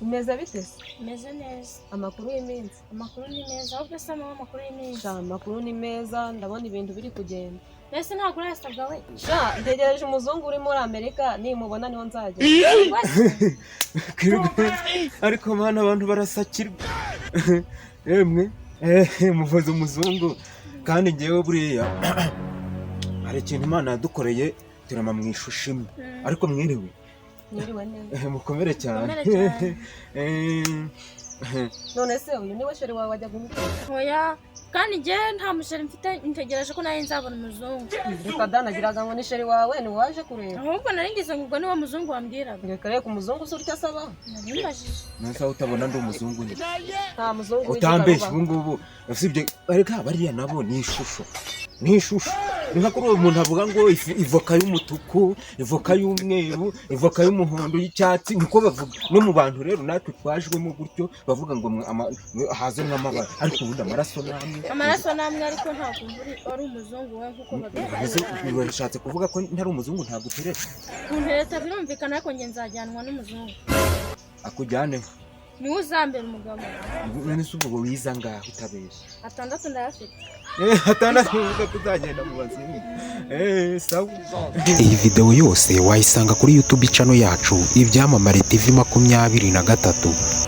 Umeze bite se? Meze neza. Amakuru y'iminsi? Amakuru ni meza. Ahubwo se mama amakuru y'iminsi? Amakuru ni meza, ndabona ibintu biri kugenda. Ese ntabwo urasabwa we? Ntegereje umuzungu uri muri Amerika, nimubona niho nzagera. Ariko mana abantu barasakirwa. Yemwe muvuze umuzungu kandi ngewe buriya hari ikintu Imana yadukoreye turama mu ishusho imwe. Ariko mwiriwe? Mwiriwe neza. Mukomere cyane. None se uyu niwe sheri wawe wajya guhita? Oya, kandi nge nta musheri mfite, ntegereje ko nawe nzabona umuzungu. Reka danagiraga ngo ni sheri wawe ni waje kureba. Ahubwo naringize ngo ubwo niwe muzungu wambwiraga. Reka reka umuzungu se urya asaba? Narimbajije. Nasa utabona ndi umuzungu ni. Nta muzungu utambeshye ubu ngubu. Usibye ariko bariya nabo ni ishusho. Ni ishusho. Nka kuri uwo muntu avuga ngo ivoka y'umutuku, ivoka y'umweru, ivoka y'umuhondo, y'icyatsi, niko bavuga. No mu bantu rero natwe twajwemo gutyo bavuga ngo haze nk'amabara. Ariko ubundi amaraso namwe ariko ntabwo ari umuzungu we nkuko babivuga. Bishatse kuvuga ko ntari umuzungu ntabwo uteretse. Kuntereta birumvikana ariko nge nzajyanwa n'umuzungu. Akujyane niwe uzambera umugabo. None se ubwo wiza ngaho utabeshye? 6 ndayafite. 6 uvuga kuzagenda mu bazimu. Sawa. Iyi video yose wayisanga kuri YouTube channel yacu Ibyamamare TV 23.